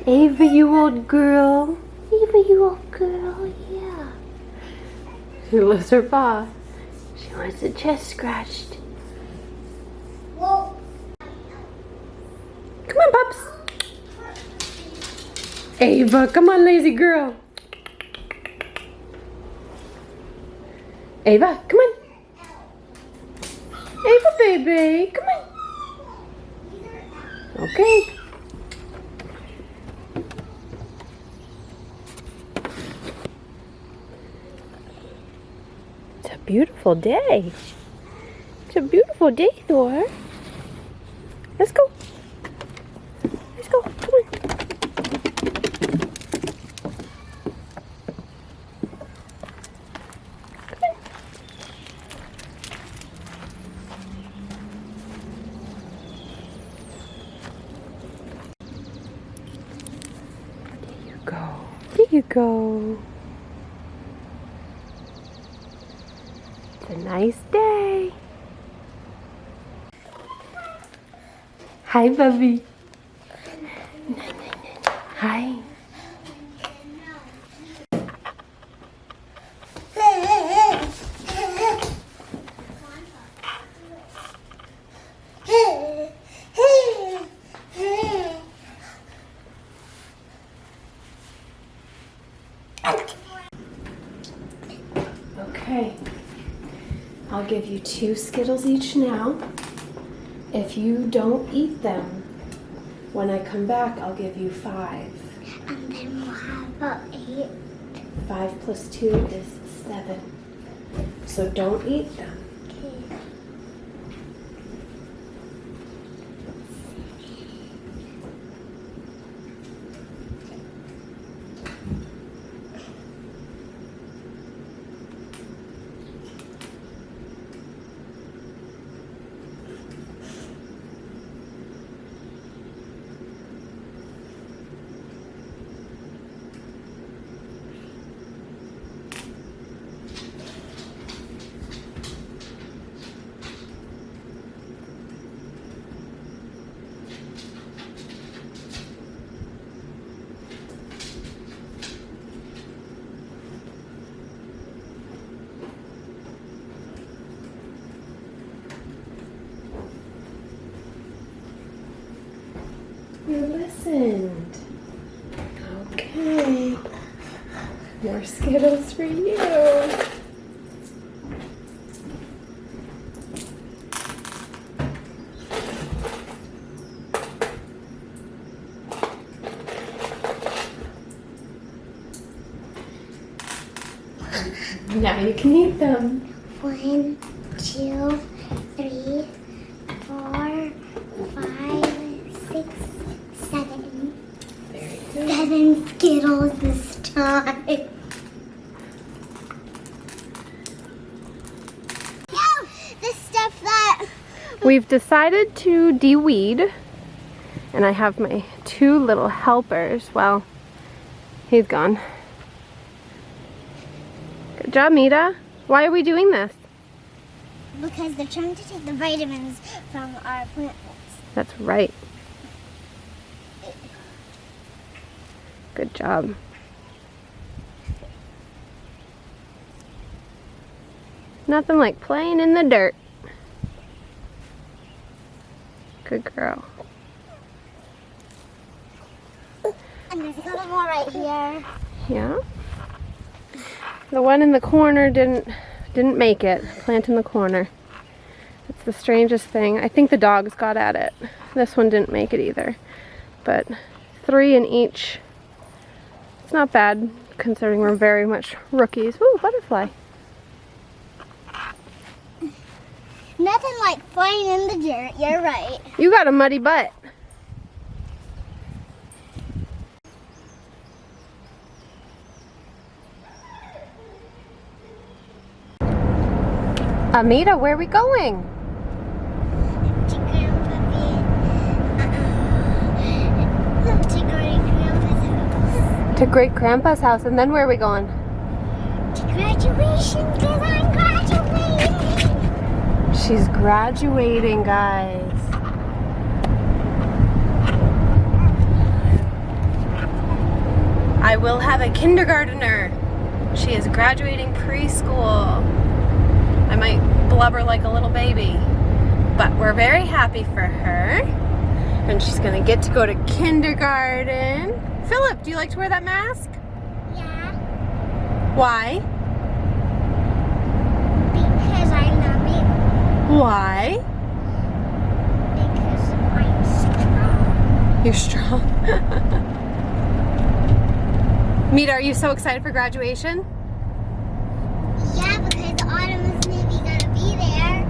Ava, you old girl. Ava, you old girl, yeah. She lifts her paw. She wants the chest scratched. Whoa. Come on, pups. Ava, come on, lazy girl. Ava, come on. Ava, baby, come on. Okay. It's a beautiful day. It's a beautiful day, Thor. Let's go. Let's go. Come on. Come on. There you go. There you go. It's a nice day. Hi, Bubby. Hi. Okay. I'll give you 2 Skittles each now. If you don't eat them, when I come back, I'll give you 5. And then we'll have about 8. 5 plus 2 is 7. So don't eat them. Okay. You listened. Okay. More Skittles for you. Now you can eat them. 1, 2, 3, 4, 5, 6, 7. Very good. 7 Skittles this time. No, the stuff that... We've decided to de-weed, and I have my 2 little helpers. Well, he's gone. Good job, Mita. Why are we doing this? Because they're trying to take the vitamins from our plants. That's right. Good job. Nothing like playing in the dirt. Good girl. And there's a couple more right here. Yeah. The one in the corner didn't make it. Plant in the corner. It's the strangest thing. I think the dogs got at it. This one didn't make it either. But 3 in each. It's not bad considering we're very much rookies. Ooh, butterfly. Nothing like playing in the dirt, you're right. You got a muddy butt. Amita, where are we going? To Great-Grandpa's house. To Great Grandpa's house, and then where are we going? To graduation, because I'm graduating. She's graduating, guys. I will have a kindergartner. She is graduating preschool. I might blubber like a little baby, but we're very happy for her. And she's gonna get to go to kindergarten. Philip, do you like to wear that mask? Yeah. Why? Because I love it. Why? Because I'm strong. You're strong. Mita, are you so excited for graduation? Yeah, because Autumn is maybe gonna be there.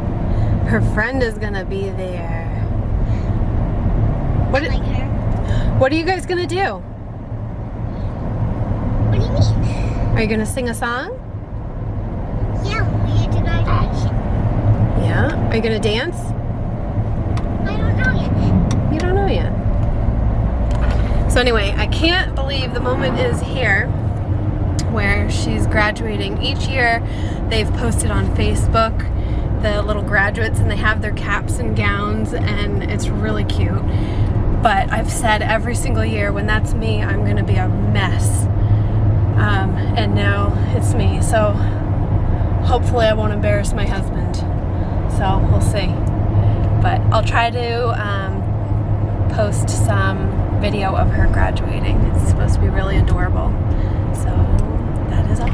Her friend is gonna be there. I like her. What are you guys gonna do? What do you mean? Are you gonna sing a song? Yeah, when we get to graduation. Yeah. Are you gonna dance? I don't know yet. You don't know yet. So anyway, I can't believe the moment is here where she's graduating. Each year they've posted on Facebook the little graduates and they have their caps and gowns and it's really cute. But I've said every single year when that's me, I'm gonna be a mess. And now it's me. So hopefully I won't embarrass my husband. So we'll see. But I'll try to post some video of her graduating. It's supposed to be really adorable. So that is all.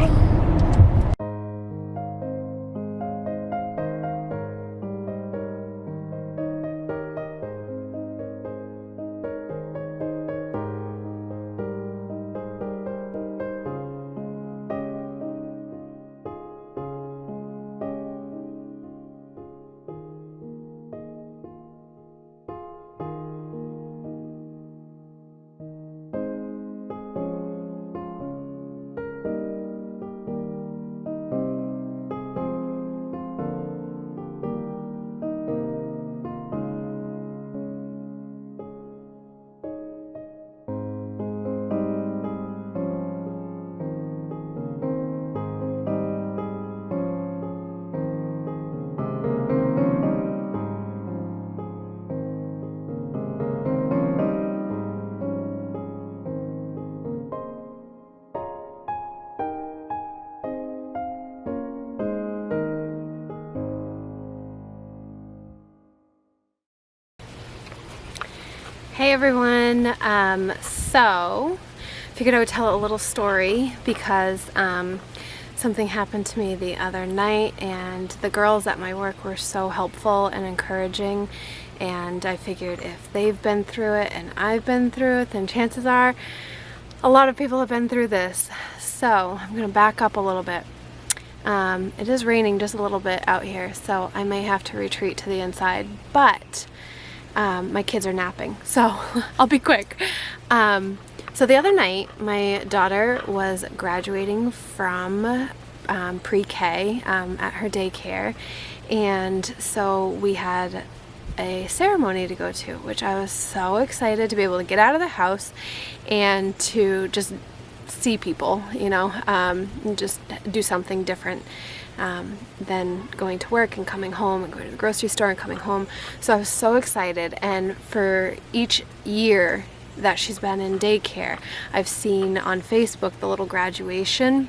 Hey everyone, so figured I would tell a little story because something happened to me the other night and the girls at my work were so helpful and encouraging, and I figured if they've been through it and I've been through it, then chances are a lot of people have been through this. So I'm gonna back up a little bit. It is raining just a little bit out here, so I may have to retreat to the inside, but my kids are napping, so I'll be quick. So the other night, my daughter was graduating from pre-K at her daycare, and so we had a ceremony to go to, which I was so excited to be able to get out of the house and to just see people, you know, and just do something different than going to work and coming home and going to the grocery store and coming home. So I was so excited, and for each year that she's been in daycare, I've seen on Facebook the little graduation,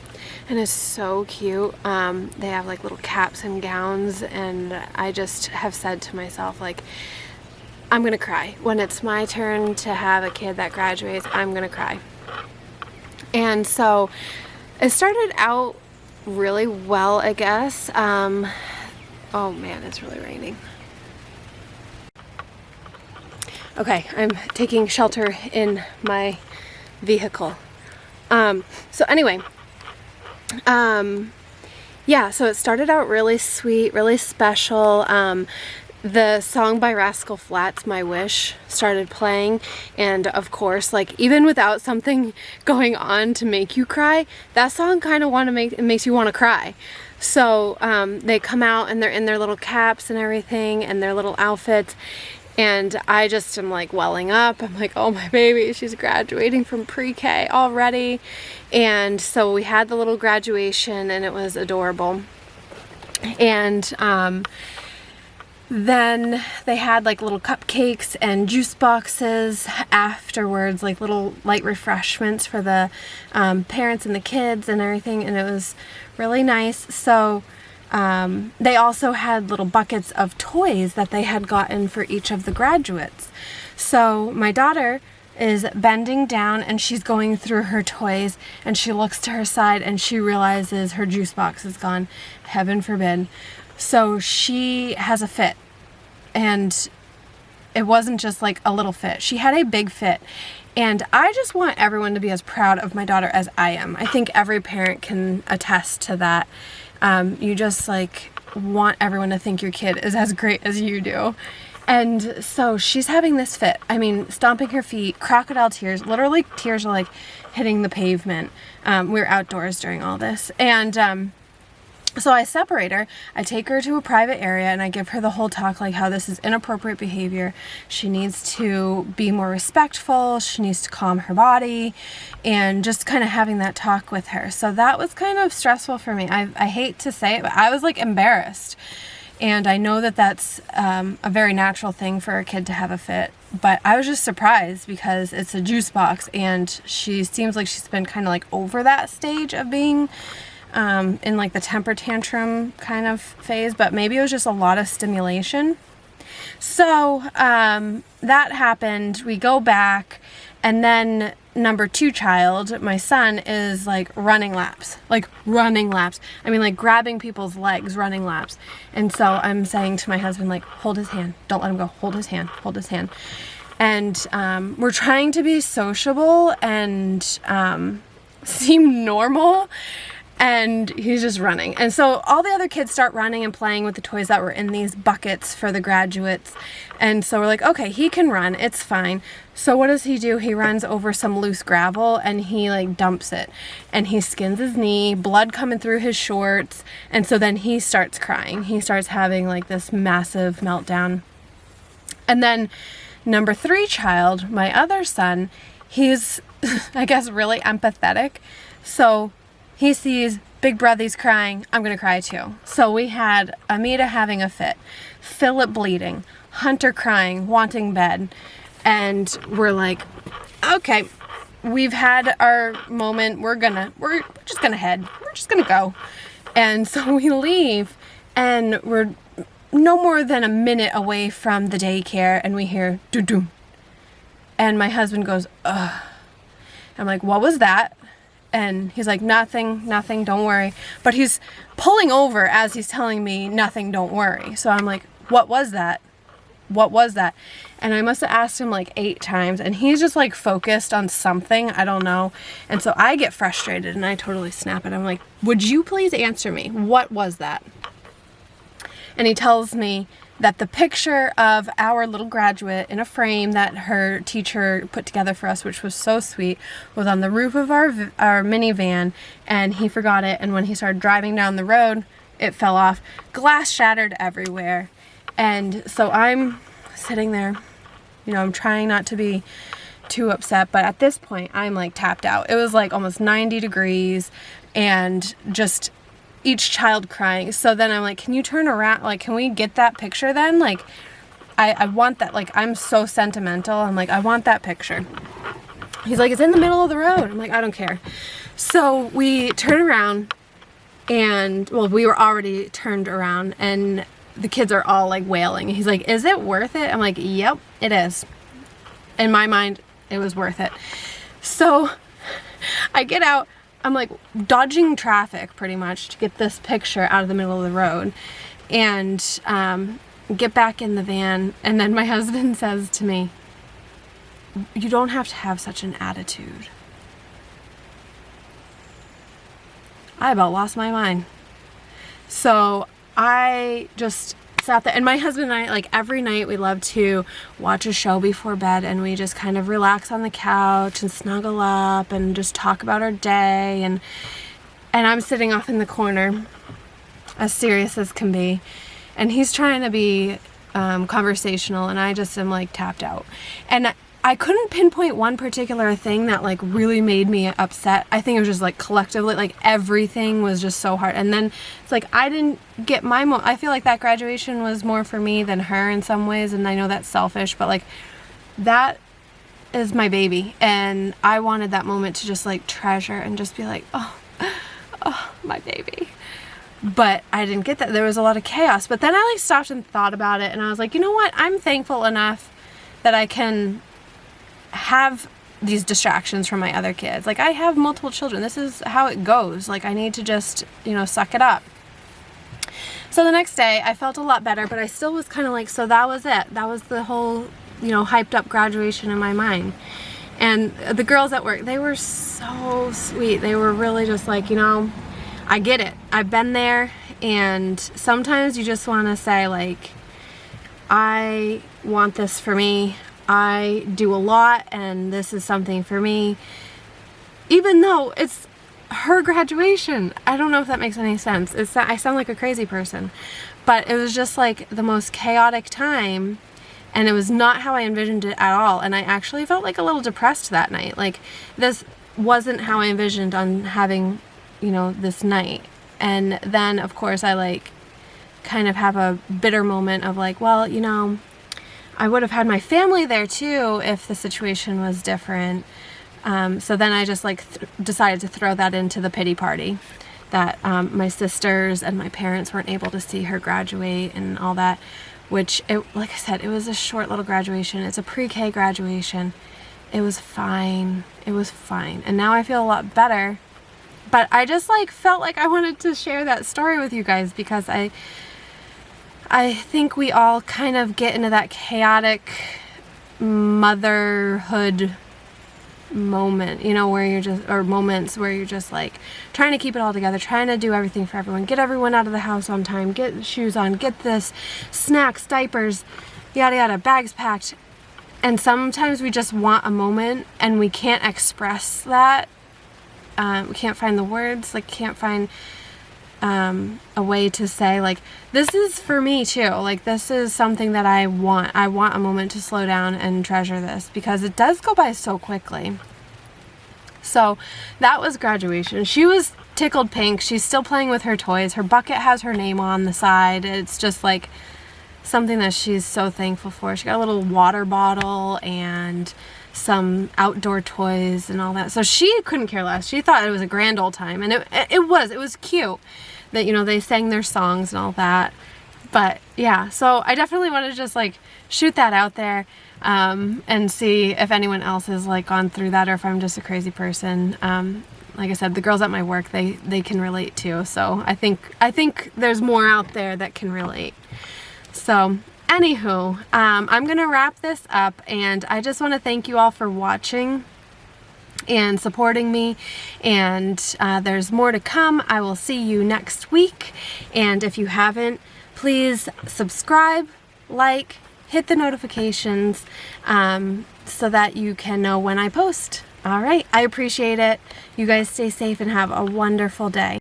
and it's so cute. They have like little caps and gowns, and I just have said to myself, like, I'm gonna cry. When it's my turn to have a kid that graduates, I'm gonna cry. And so it started out really well, I guess. Oh man, it's really raining. Okay, I'm taking shelter in my vehicle. So anyway, yeah, so it started out really sweet, really special. The song by Rascal Flatts, My Wish, started playing, and of course, like, even without something going on to make you cry, that song kind of makes you want to cry. So they come out and they're in their little caps and everything and their little outfits, and I just am like welling up. I'm like, oh my baby, she's graduating from pre-K already. And so we had the little graduation and it was adorable. And then they had like little cupcakes and juice boxes afterwards, like little light refreshments for the parents and the kids and everything, and it was really nice. So they also had little buckets of toys that they had gotten for each of the graduates. So my daughter is bending down and she's going through her toys, and she looks to her side and she realizes her juice box is gone. Heaven forbid. So she has a fit, and it wasn't just like a little fit. She had a big fit, and I just want everyone to be as proud of my daughter as I am. I think every parent can attest to that. You just like want everyone to think your kid is as great as you do. And so she's having this fit. I mean, stomping her feet, crocodile tears, literally tears are like hitting the pavement. We were outdoors during all this. And so I separate her, I take her to a private area, and I give her the whole talk, like how this is inappropriate behavior. She needs to be more respectful, she needs to calm her body, and just kind of having that talk with her. So that was kind of stressful for me. I hate to say it, but I was like embarrassed. And I know that that's a very natural thing for a kid to have a fit, but I was just surprised because it's a juice box, and she seems like she's been kind of like over that stage of being in like the temper tantrum kind of phase, but maybe it was just a lot of stimulation. So that happened. We go back, and then number 2 child, my son, is like running laps. I mean, like grabbing people's legs, running laps. And so I'm saying to my husband, like, hold his hand, don't let him go, hold his hand. And we're trying to be sociable and seem normal, and he's just running. And so all the other kids start running and playing with the toys that were in these buckets for the graduates. And so we're like, okay, he can run, it's fine. So what does he do? He runs over some loose gravel and he like dumps it, and he skins his knee, blood coming through his shorts. And so then he starts crying. He starts having like this massive meltdown. And then number 3 child, my other son, he's I guess really empathetic. So he sees big brother's crying, I'm gonna cry too. So we had Amita having a fit, Philip bleeding, Hunter crying, wanting bed, and we're like, okay, we've had our moment, we're just gonna head, we're just gonna go. And so we leave, and we're no more than a minute away from the daycare, and we hear doo-doo. And my husband goes, ugh. I'm like, what was that? And he's like, nothing, don't worry. But he's pulling over as he's telling me nothing, don't worry. So I'm like, what was that? And I must have asked him like 8 times, and he's just like focused on something, I don't know. And so I get frustrated and I totally snap it. I'm like, would you please answer me? What was that? And he tells me that the picture of our little graduate in a frame that her teacher put together for us, which was so sweet, was on the roof of our minivan, and he forgot it, and when he started driving down the road, it fell off. Glass shattered everywhere. And so I'm sitting there, you know, I'm trying not to be too upset, but at this point I'm like tapped out. It was like almost 90 degrees and just each child crying. So then I'm like, can you turn around? Like, can we get that picture then? Like, I want that. Like, I'm so sentimental. I'm like, I want that picture. He's like, it's in the middle of the road. I'm like, I don't care. So we turn around, and, well, we were already turned around, and the kids are all like wailing. He's like, is it worth it? I'm like, yep, it is. In my mind, it was worth it. So I get out. I'm like dodging traffic pretty much to get this picture out of the middle of the road, and get back in the van. And then my husband says to me, you don't have to have such an attitude. I about lost my mind. So I just sat there, and my husband and I, like every night, we love to watch a show before bed, and we just kind of relax on the couch and snuggle up and just talk about our day, and I'm sitting off in the corner, as serious as can be, and he's trying to be conversational, and I just am like tapped out. And I couldn't pinpoint one particular thing that like really made me upset. I think it was just like collectively, like everything was just so hard. And then it's like I didn't get I feel like that graduation was more for me than her in some ways, and I know that's selfish, but like that is my baby, and I wanted that moment to just like treasure and just be like, oh, my baby. But I didn't get that. There was a lot of chaos. But then I like stopped and thought about it, and I was like, you know what? I'm thankful enough that I can have these distractions from my other kids. Like, I have multiple children. This is how it goes. Like, I need to just, you know, suck it up. So the next day I felt a lot better, but I still was kind of like, so that was it. That was the whole, you know, hyped up graduation in my mind. And the girls at work, they were so sweet. They were really just like, you know, I get it. I've been there, and sometimes you just want to say like, I want this for me. I do a lot, and this is something for me. Even though it's her graduation. I don't know if that makes any sense. I sound like a crazy person. But it was just like the most chaotic time, and it was not how I envisioned it at all. And I actually felt like a little depressed that night. Like, this wasn't how I envisioned on having, you know, this night. And then of course I like kind of have a bitter moment of like, well, you know, I would have had my family there too if the situation was different. So then I just like decided to throw that into the pity party, that my sisters and my parents weren't able to see her graduate and all that, which, like I said, it was a short little graduation. It's a pre-K graduation. It was fine. It was fine. And now I feel a lot better. But I just like felt like I wanted to share that story with you guys, because I think we all kind of get into that chaotic motherhood moment, you know, where you're just, or moments where you're just like trying to keep it all together, trying to do everything for everyone, get everyone out of the house on time, get shoes on, get this, snacks, diapers, yada yada, bags packed. And sometimes we just want a moment and we can't express that. We can't find the words, like can't find a way to say like, this is for me too, like this is something that I want a moment to slow down and treasure this, because it does go by so quickly. So that was graduation. She was tickled pink. She's still playing with her toys. Her bucket has her name on the side. It's just like something that she's so thankful for. She got a little water bottle and some outdoor toys and all that. So she couldn't care less. She thought it was a grand old time, and it was cute that, you know, they sang their songs and all that. But yeah, so I definitely want to just like shoot that out there and see if anyone else has like gone through that, or if I'm just a crazy person. Like I said, the girls at my work, they can relate too. So I think there's more out there that can relate. So anywho, I'm gonna wrap this up, and I just want to thank you all for watching and supporting me, and there's more to come. I will see you next week, and if you haven't, please subscribe, like, hit the notifications so that you can know when I post. All right, I appreciate it. You guys stay safe and have a wonderful day.